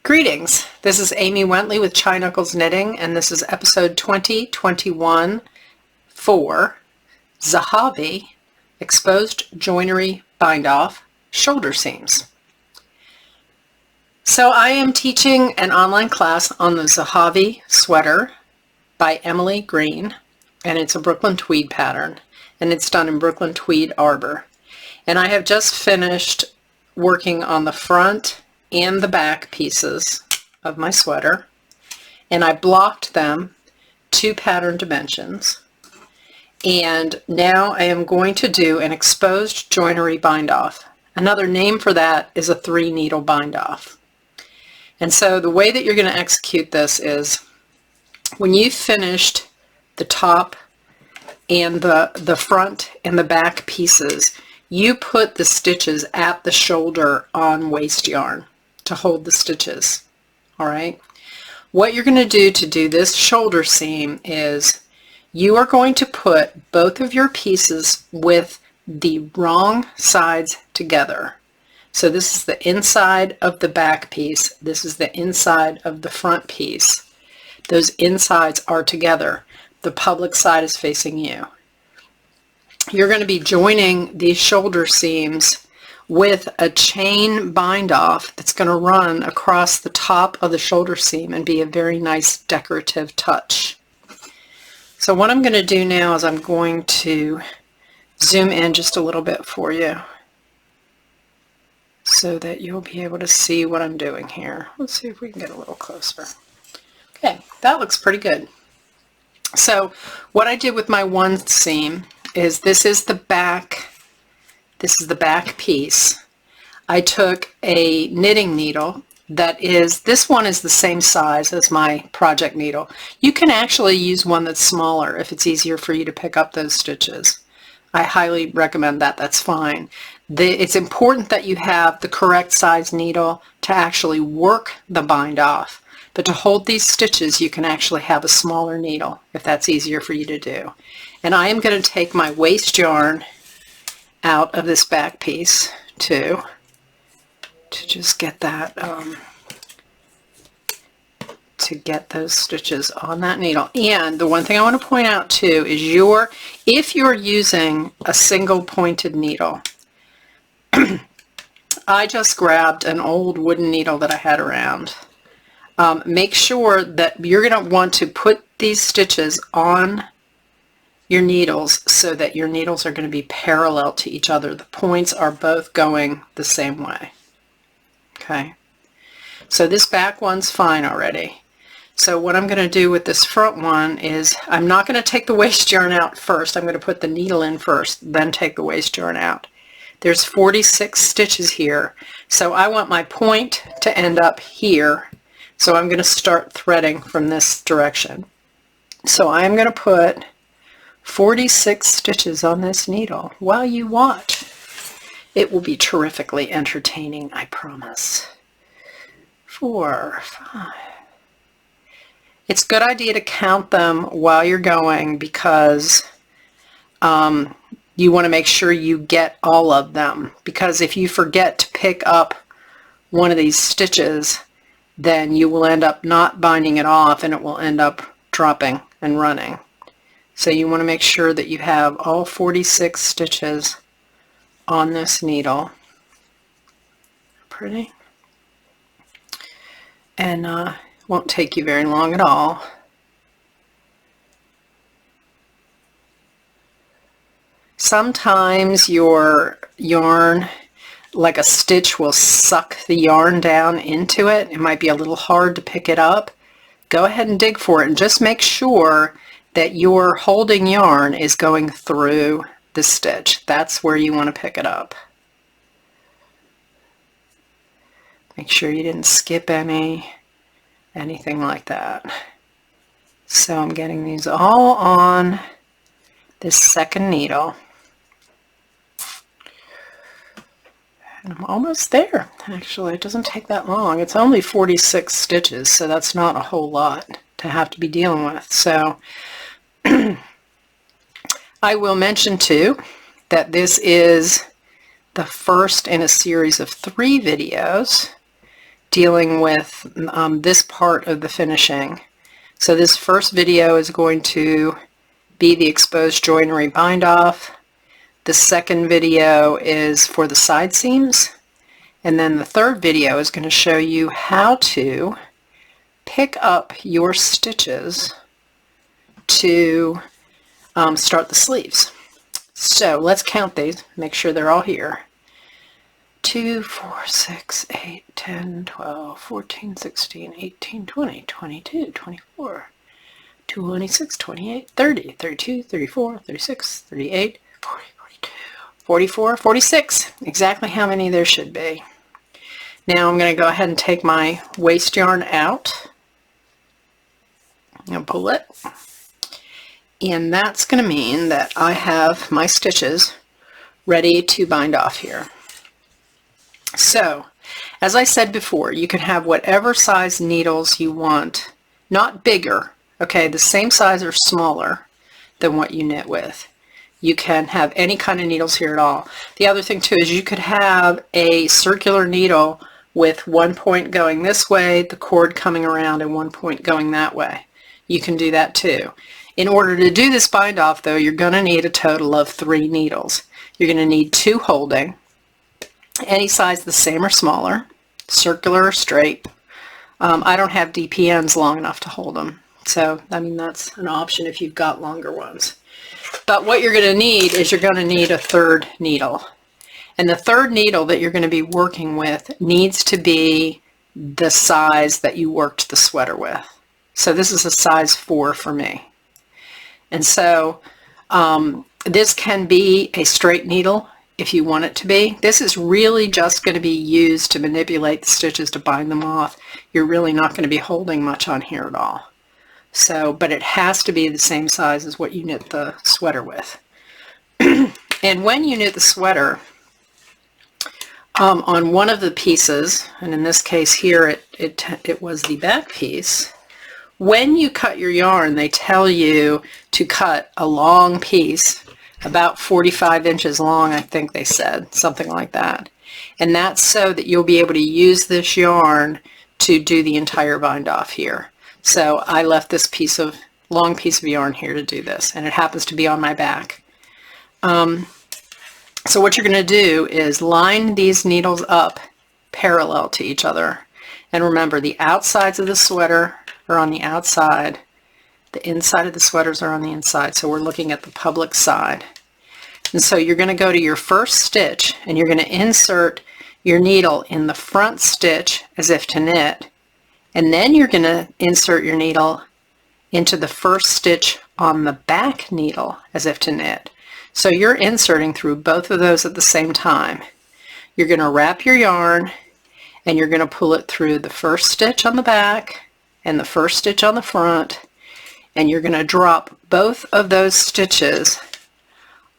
Greetings, this is Amy Wentley with Chai Knuckles Knitting, and this is episode 2021 for Zahavi Exposed Joinery Bind Off Shoulder Seams. So I am teaching an online class on the Zahavi sweater by Emily Greene, and it's a Brooklyn Tweed pattern, and it's done in Brooklyn Tweed Arbor. And I have just finished working on the front and the back pieces of my sweater, and I blocked them to pattern dimensions, and now I am going to do an exposed joinery bind off. Another name for that is a 3-needle bind off. And so the way that you're going to execute this is when you've finished the top and the front and the back pieces, you put the stitches at the shoulder on waste yarn to hold the stitches. All right, what you're going to do this shoulder seam is you are going to put both of your pieces with the wrong sides together. So this is the inside of the back piece, this is the inside of the front piece. Those insides are together. The public side is facing you. You're going to be joining these shoulder seams with a chain bind off that's going to run across the top of the shoulder seam and be a very nice decorative touch. So what I'm going to do now is I'm going to zoom in just a little bit for you so that you'll be able to see what I'm doing here. Let's see if we can get a little closer. Okay, that looks pretty good. So what I did with my one seam is this is the back piece. I took a knitting needle that is, this one is the same size as my project needle. You can actually use one that's smaller if it's easier for you to pick up those stitches. I highly recommend that, that's fine. It's important that you have the correct size needle to actually work the bind off. But to hold these stitches, you can actually have a smaller needle if that's easier for you to do. And I am going to take my waste yarn out of this back piece to just get that to get those stitches on that needle. And the one thing I want to point out too is if you're using a single pointed needle, I just grabbed an old wooden needle that I had around. Make sure that you're going to want to put these stitches on your needles so that your needles are going to be parallel to each other. The points are both going the same way. Okay, so this back one's fine already. So what I'm going to do with this front one is I'm not going to take the waste yarn out first. I'm going to put the needle in first, then take the waste yarn out. There's 46 stitches here, so I want my point to end up here. So I'm going to start threading from this direction. So I'm going to put 46 stitches on this needle while you watch. It will be terrifically entertaining, I promise. 4, 5. It's a good idea to count them while you're going because you want to make sure you get all of them, because if you forget to pick up one of these stitches, then you will end up not binding it off and it will end up dropping and running. So you want to make sure that you have all 46 stitches on this needle. Pretty. And won't take you very long at all. Sometimes your yarn, like a stitch, will suck the yarn down into it. It might be a little hard to pick it up. Go ahead and dig for it and just make sure that your holding yarn is going through the stitch. That's where you want to pick it up. Make sure you didn't skip anything like that. So I'm getting these all on this second needle. And I'm almost there. Actually, it doesn't take that long. It's only 46 stitches, so that's not a whole lot to have to be dealing with. So I will mention too that this is the first in a series of 3 videos dealing with this part of the finishing. So this first video is going to be the exposed joinery bind off. The second video is for the side seams. And then the third video is going to show you how to pick up your stitches to start the sleeves. So let's count these, make sure they're all here. 2, 4, 6, 8, 10, 12, 14, 16, 18, 20, 22, 24, 26, 28, 30, 32, 34, 36, 38, 40, 42, 44, 46. Exactly how many there should be. Now I'm going to go ahead and take my waste yarn out and pull it. And that's going to mean that I have my stitches ready to bind off here. So, as I said before, you can have whatever size needles you want, not bigger, okay, the same size or smaller than what you knit with. You can have any kind of needles here at all. The other thing too is you could have a circular needle with one point going this way, the cord coming around, and one point going that way. You can do that too. In order to do this bind off though, you're going to need a total of 3 needles. You're going to need 2 holding, any size the same or smaller, circular or straight. I don't have DPNs long enough to hold them, so I mean that's an option if you've got longer ones. But what you're going to need is you're going to need a 3rd needle. And the 3rd needle that you're going to be working with needs to be the size that you worked the sweater with. So this is a size 4 for me. And so this can be a straight needle if you want it to be. This is really just going to be used to manipulate the stitches to bind them off. You're really not going to be holding much on here at all. So, but it has to be the same size as what you knit the sweater with. And when you knit the sweater, on one of the pieces, and in this case here it was the back piece, when you cut your yarn they tell you to cut a long piece, about 45 inches long, I think they said, something like that. And that's so that you'll be able to use this yarn to do the entire bind off here. So I left this long piece of yarn here to do this, and it happens to be on my back. So what you're going to do is line these needles up parallel to each other. And remember, the outsides of the sweater are on the outside. The inside of the sweaters are on the inside. So we're looking at the public side. And so you're going to go to your first stitch and you're going to insert your needle in the front stitch as if to knit. And then you're going to insert your needle into the first stitch on the back needle as if to knit. So you're inserting through both of those at the same time. You're going to wrap your yarn and you're going to pull it through the first stitch on the back and the first stitch on the front, and you're going to drop both of those stitches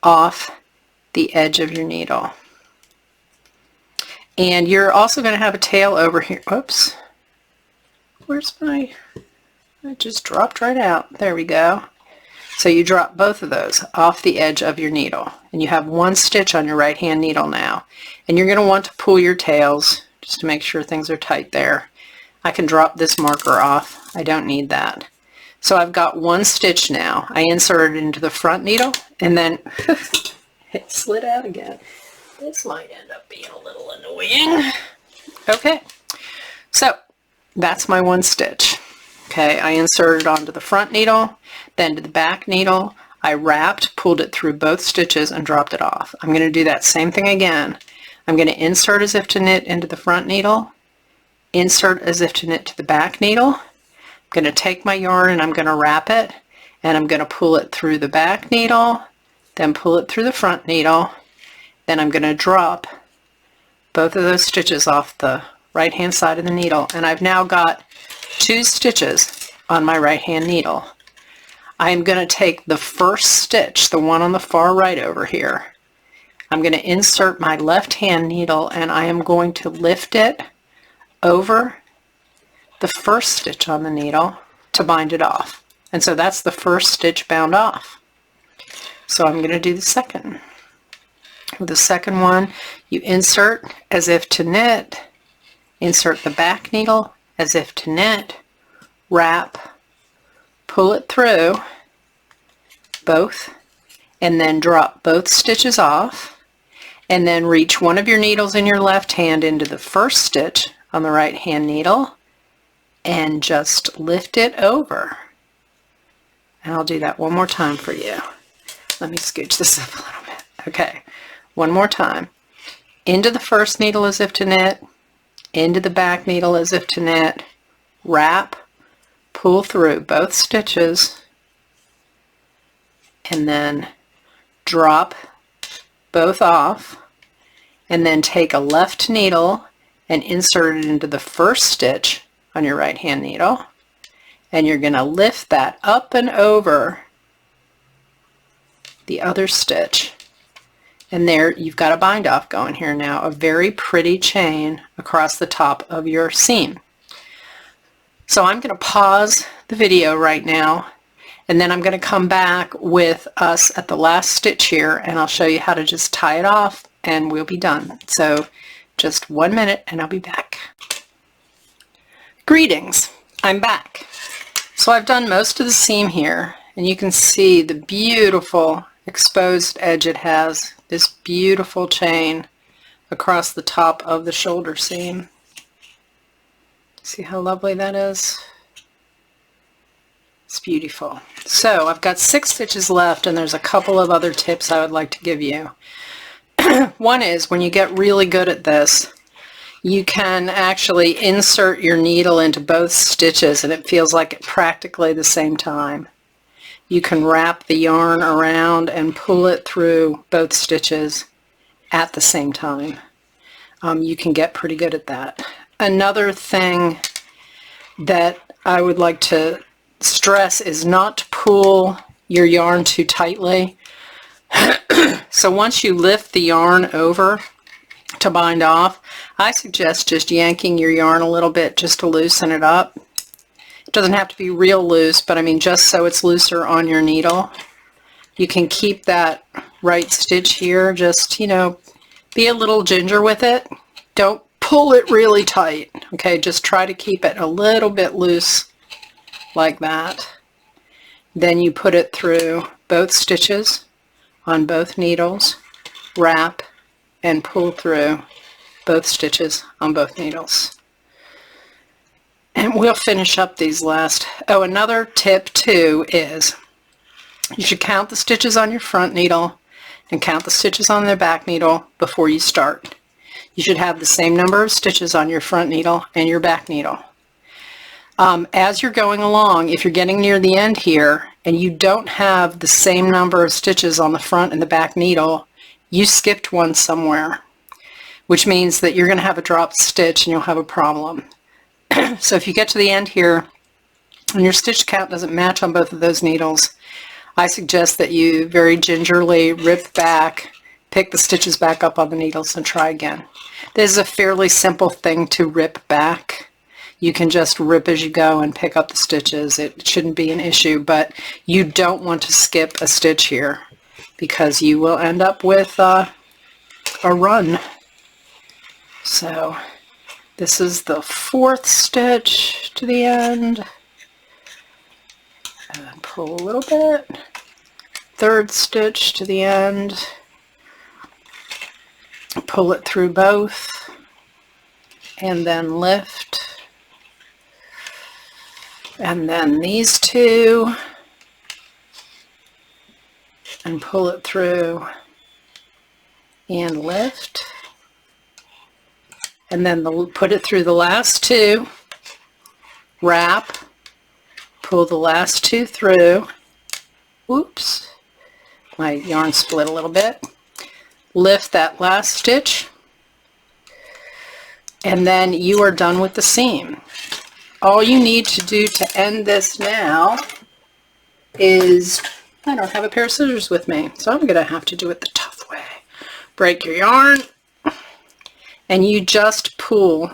off the edge of your needle. And you're also going to have a tail over here. Oops. Where's my... It just dropped right out. There we go. So you drop both of those off the edge of your needle. And you have 1 stitch on your right hand needle now. And you're going to want to pull your tails just to make sure things are tight there. I can drop this marker off. I don't need that. So I've got 1 stitch now. I inserted it into the front needle and then it slid out again. This might end up being a little annoying. Okay, so that's my 1 stitch. Okay, I inserted onto the front needle, then to the back needle. I wrapped, pulled it through both stitches and dropped it off. I'm going to do that same thing again. I'm going to insert as if to knit into the front needle, insert as if to knit to the back needle. I'm going to take my yarn and I'm going to wrap it, and I'm going to pull it through the back needle, then pull it through the front needle. Then I'm going to drop both of those stitches off the right hand side of the needle, and I've now got 2 stitches on my right hand needle. I am going to take the first stitch, the one on the far right over here. I'm going to insert my left hand needle and I am going to lift it over the first stitch on the needle to bind it off. And so that's the first stitch bound off. So I'm going to do the second. With the second one, you insert as if to knit insert the back needle as if to knit, wrap, pull it through both, and then drop both stitches off, and then reach one of your needles in your left hand into the first stitch on the right hand needle and just lift it over. And I'll do that one more time for you. Let me scooch this up a little bit. Okay, one more time. Into the first needle as if to knit, into the back needle as if to knit, wrap, pull through both stitches, and then drop both off, and then take a left needle and insert it into the first stitch on your right hand needle, and you're going to lift that up and over the other stitch, and there you've got a bind off going here now, a very pretty chain across the top of your seam. So I'm going to pause the video right now, and then I'm going to come back with us at the last stitch here, and I'll show you how to just tie it off and we'll be done. So just 1 minute and I'll be back. Greetings, I'm back. So I've done most of the seam here, and you can see the beautiful exposed edge it has, this beautiful chain across the top of the shoulder seam. See how lovely that is? It's beautiful. So I've got 6 stitches left, and there's a couple of other tips I would like to give you. One is, when you get really good at this, you can actually insert your needle into both stitches and it feels like at practically the same time. You can wrap the yarn around and pull it through both stitches at the same time. You can get pretty good at that. Another thing that I would like to stress is not to pull your yarn too tightly. So once you lift the yarn over to bind off, I suggest just yanking your yarn a little bit just to loosen it up. It doesn't have to be real loose, but I mean just so it's looser on your needle. You can keep that right stitch here, just, you know, be a little ginger with it. Don't pull it really tight, okay? Just try to keep it a little bit loose like that. Then you put it through both stitches on both needles, wrap, and pull through both stitches on both needles. And we'll finish up these last. Oh, another tip too is you should count the stitches on your front needle and count the stitches on the back needle before you start. You should have the same number of stitches on your front needle and your back needle. As you're going along, if you're getting near the end here and you don't have the same number of stitches on the front and the back needle, you skipped one somewhere, which means that you're going to have a dropped stitch and you'll have a problem. So if you get to the end here and your stitch count doesn't match on both of those needles, I suggest that you very gingerly rip back, pick the stitches back up on the needles, and try again. This is a fairly simple thing to rip back. You can just rip as you go and pick up the stitches. It shouldn't be an issue, but you don't want to skip a stitch here because you will end up with a run. So this is the 4th stitch to the end. And pull a little bit. 3rd stitch to the end. Pull it through both. And then lift. And then these 2. And pull it through. And lift. And then put it through the last 2, wrap, pull the last 2 through, oops, my yarn split a little bit, lift that last stitch, and then you are done with the seam. All you need to do to end this now is, I don't have a pair of scissors with me, so I'm going to have to do it the tough way. Break your yarn. And you just pull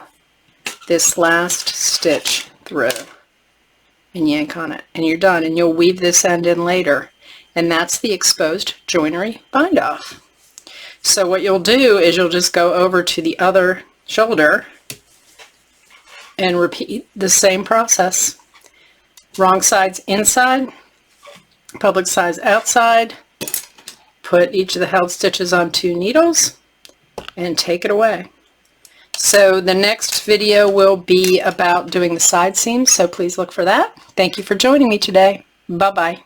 this last stitch through and yank on it, and you're done, and you'll weave this end in later, and that's the exposed joinery bind off. So what you'll do is you'll just go over to the other shoulder and repeat the same process. Wrong sides inside, public sides outside. Put each of the held stitches on 2 needles and take it away. So the next video will be about doing the side seams, so please look for that. Thank you for joining me today. Bye-bye.